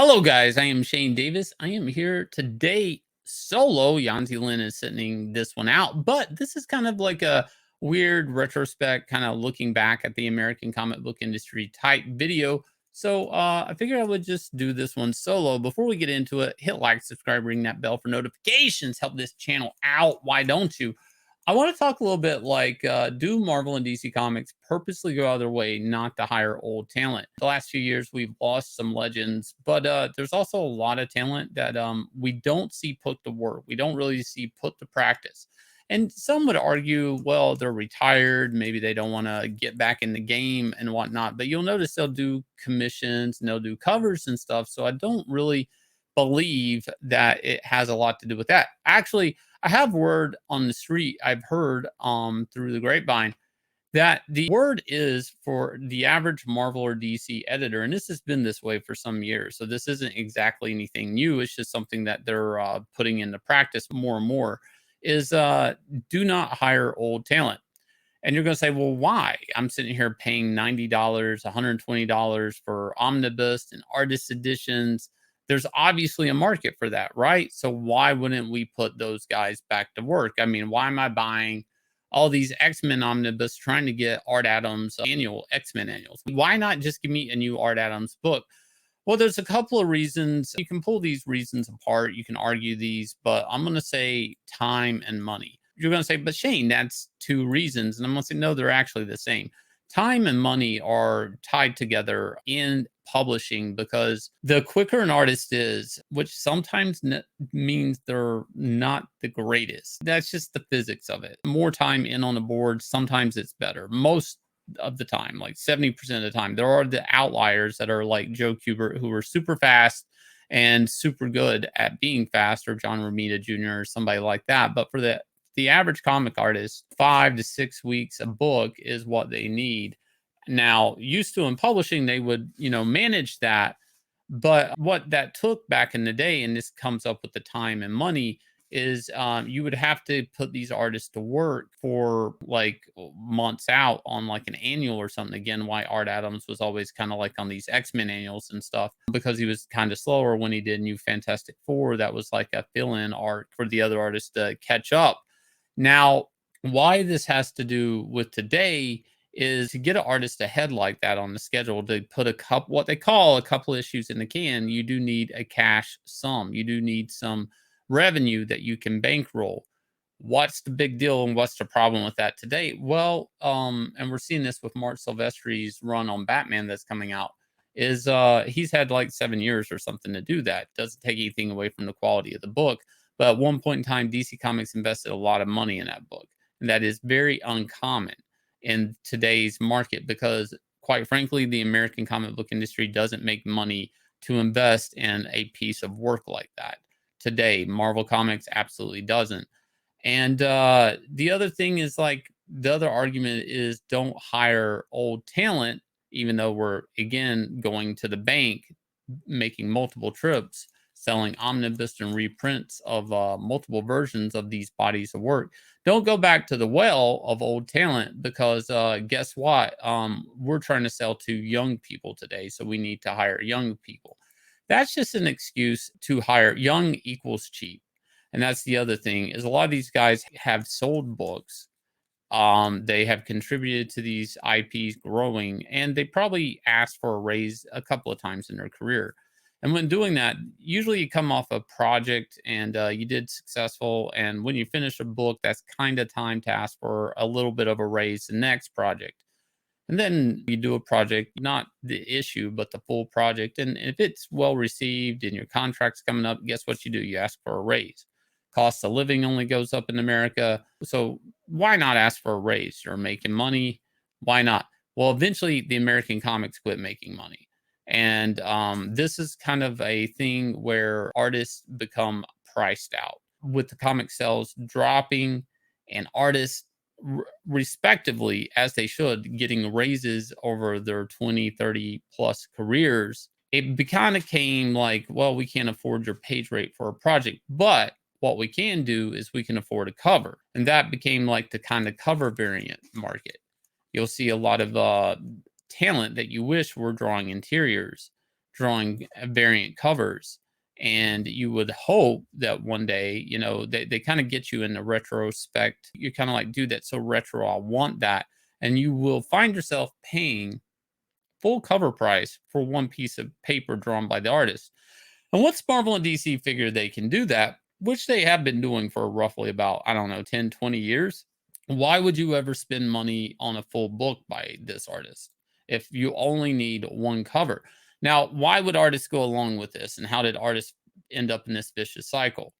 Hello, guys. I am Shane Davis. I am here today solo. Yanzi Lynn is sending this one out, but this is kind of like a weird retrospect, kind of looking back at the American comic book industry type video. So I figured I would just do this one solo. Before we get into it, hit like, subscribe, ring that bell for notifications. Help this channel out. Why don't you? I want to talk a little bit like, do Marvel and DC Comics purposely go out of their way not to hire old talent? The last few years, we've lost some legends, but there's also a lot of talent that we don't see put to work. We don't really see put to practice. And some would argue, well, they're retired. Maybe they don't want to get back in the game and whatnot. But you'll notice they'll do commissions and they'll do covers and stuff. So I don't really believe that it has a lot to do with that. Actually, I have word on the street. I've heard through the grapevine that the word is for the average Marvel or DC editor, and this has been this way for some years. So this isn't exactly anything new. It's just something that they're putting into practice more and more. Is do not hire old talent. And you're going to say, well, why? I'm sitting here paying $90, $120 for omnibus and artist editions. There's obviously a market for that, right? So why wouldn't we put those guys back to work? I mean, why am I buying all these X-Men omnibus trying to get Art Adams annual X-Men annuals? Why not just give me a new Art Adams book? Well, there's a couple of reasons. You can pull these reasons apart. You can argue these, but I'm going to say time and money. You're going to say, but Shane, that's two reasons. And I'm going to say, no, they're actually the same. Time and money are tied together in publishing because the quicker an artist is, which sometimes means they're not the greatest. That's just the physics of it. More time in on the board, sometimes it's better. Most of the time, like 70% of the time, there are the outliers that are like Joe Kubert, who are super fast and super good at being fast, or John Romita Jr. or somebody like that. But for the average comic artist, 5 to 6 weeks a book is what they need. Now, used to in publishing, they would, manage that. But what that took back in the day, and this comes up with the time and money, is you would have to put these artists to work for like months out on like an annual or something. Again, why Art Adams was always kind of like on these X-Men annuals and stuff, because he was kind of slower when he did New Fantastic Four. That was like a fill-in arc for the other artists to catch up. Now, why this has to do with today is to get an artist ahead like that on the schedule, to put what they call a couple issues in the can. You do need a cash sum. You do need some revenue that you can bankroll. What's the big deal and what's the problem with that today? Well, and we're seeing this with Mark Silvestri's run on Batman that's coming out, is he's had like 7 years or something to do that. Doesn't take anything away from the quality of the book. But at one point in time, DC Comics invested a lot of money in that book. And that is very uncommon in today's market because, quite frankly, the American comic book industry doesn't make money to invest in a piece of work like that. Today, Marvel Comics absolutely doesn't. And the other thing is, like, the other argument is don't hire old talent, even though we're, again, going to the bank, making multiple trips, selling omnibus and reprints of multiple versions of these bodies of work. Don't go back to the well of old talent because guess what? We're trying to sell to young people today, so we need to hire young people. That's just an excuse to hire. Young equals cheap. And that's the other thing, is a lot of these guys have sold books. They have contributed to these IPs growing, and they probably asked for a raise a couple of times in their career. And when doing that, usually you come off a project and you did successful. And when you finish a book, that's kind of time to ask for a little bit of a raise the next project. And then you do a project, not the issue, but the full project. And if it's well received and your contract's coming up, guess what you do? You ask for a raise. Cost of living only goes up in America. So why not ask for a raise? You're making money. Why not? Well, eventually the American comics quit making money. And this is kind of a thing where artists become priced out, with the comic sales dropping and artists respectively, as they should, getting raises over their 20, 30 plus careers. It kind of came like, well, we can't afford your page rate for a project, but what we can do is we can afford a cover. And that became like the kind of cover variant market. You'll see a lot of talent that you wish were drawing interiors, drawing variant covers. And you would hope that one day, they kind of get you in the retrospect. You're kind of like, dude, that's so retro. I want that. And you will find yourself paying full cover price for one piece of paper drawn by the artist. And once Marvel and DC figure they can do that, which they have been doing for roughly about, I don't know, 10, 20 years, why would you ever spend money on a full book by this artist if you only need one cover? Now, why would artists go along with this? And how did artists end up in this vicious cycle?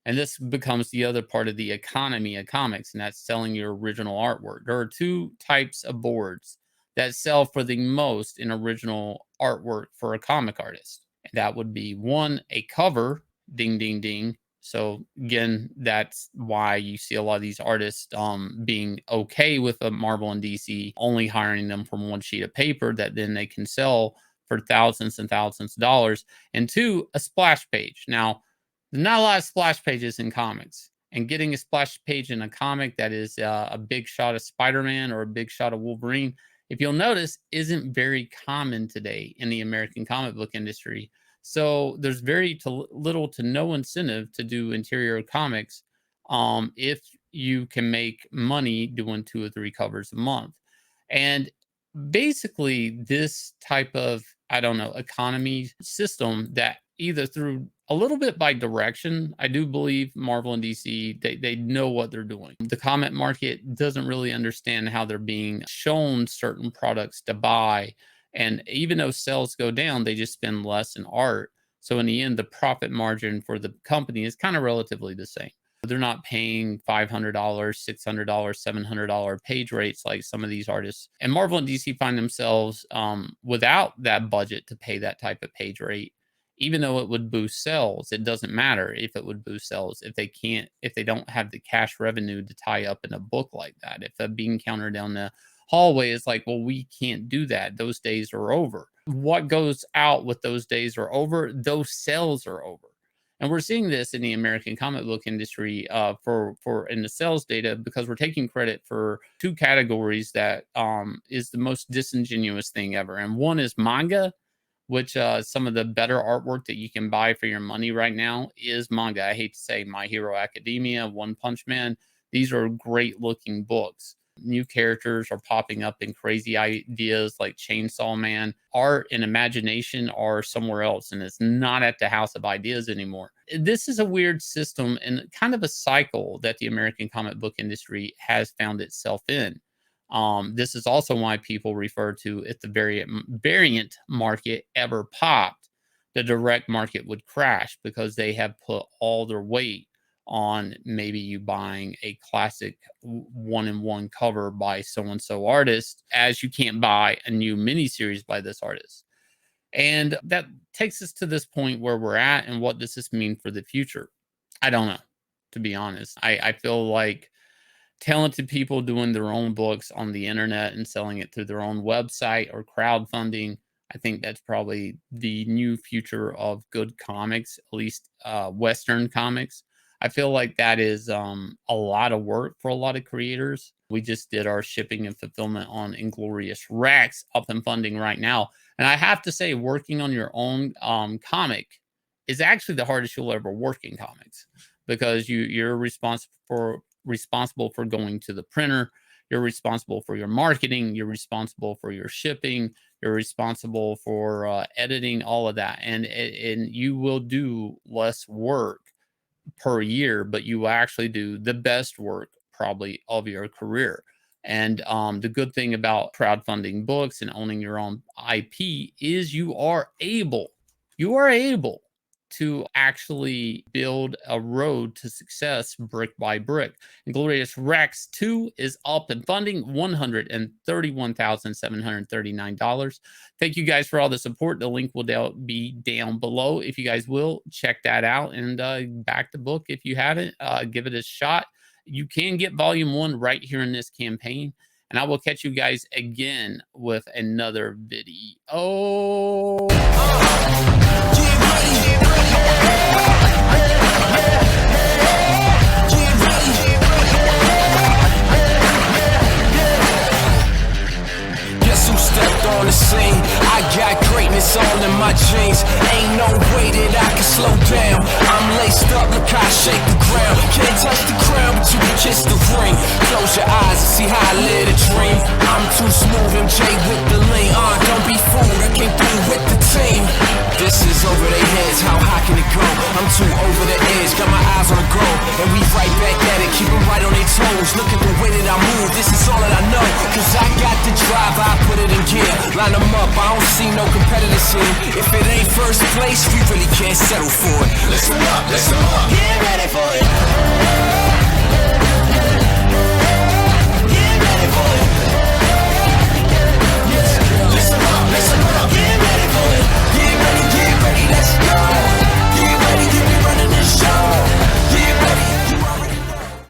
And this becomes the other part of the economy of comics, and that's selling your original artwork. There are two types of boards that sell for the most in original artwork for a comic artist. And that would be one, a cover, ding, ding, ding. So again, that's why you see a lot of these artists being okay with a Marvel and DC only hiring them from one sheet of paper that then they can sell for thousands and thousands of dollars. And two, a splash page. Now, there's not a lot of splash pages in comics. And getting a splash page in a comic that is a big shot of Spider-Man or a big shot of Wolverine, if you'll notice, isn't very common today in the American comic book industry. So there's very little to no incentive to do interior comics if you can make money doing 2 or 3 covers a month. And basically this type of, I don't know, economy system that either through a little bit by direction, I do believe Marvel and DC, they know what they're doing. The comic market doesn't really understand how they're being shown certain products to buy. And even though sales go down, they just spend less in art. So in the end, the profit margin for the company is kind of relatively the same. They're not paying $500, $600, $700 page rates like some of these artists. And Marvel and DC find themselves without that budget to pay that type of page rate. Even though it would boost sales, it doesn't matter if it would boost sales if they don't have the cash revenue to tie up in a book like that. If a bean counter down the hallway is like, well, we can't do that. Those days are over. What goes out with those days are over, those sales are over. And we're seeing this in the American comic book industry for in the sales data, because we're taking credit for 2 categories that is the most disingenuous thing ever. And one is manga, which some of the better artwork that you can buy for your money right now is manga. I hate to say My Hero Academia, One Punch Man. These are great looking books. New characters are popping up in crazy ideas like Chainsaw Man. Art and imagination are somewhere else, and it's not at the House of Ideas anymore. This is a weird system and kind of a cycle that the American comic book industry has found itself in. This is also why people refer to, if the variant market ever popped, the direct market would crash, because they have put all their weight on maybe you buying a classic 1-in-1 cover by so-and-so artist, as you can't buy a new miniseries by this artist. And that takes us to this point where we're at, and what does this mean for the future? I don't know, to be honest. I feel like talented people doing their own books on the internet and selling it through their own website or crowdfunding, I think that's probably the new future of good comics, at least Western comics. I feel like that is a lot of work for a lot of creators. We just did our shipping and fulfillment on Inglorious Rex, up and funding right now. And I have to say, working on your own comic is actually the hardest you'll ever work in comics, because you're responsible for going to the printer. You're responsible for your marketing. You're responsible for your shipping. You're responsible for editing, all of that. And you will do less work per year, but you actually do the best work probably of your career. And the good thing about crowdfunding books and owning your own IP is you are able to actually build a road to success brick by brick. Inglorious Rex 2 is up and funding, $131,739. Thank you guys for all the support. The link will be down below. If you guys will, check that out and back the book if you haven't. Give it a shot. You can get volume 1 right here in this campaign. And I will catch you guys again with another video. Guess who stepped on the scene. I got greatness all in my jeans. Ain't no way that I can slow down. I'm laced up, look how I shake the ground. Can't touch the crown, but you can kiss the ring. Close your eyes and see how I live a dream. I'm too smooth, MJ with the lean. Don't be fooled, I came through with the team. This is over their heads, how high can it go? I'm too over the edge, got my eyes on the goal. And we right back at it, keep them right on their toes. Look at the way that I move, this is all that I know. Cause I got the drive, I put it in gear. Line them up, I don't see no competitors here. If it ain't first place, we really can't settle for it. Listen up, listen up. Get ready for it.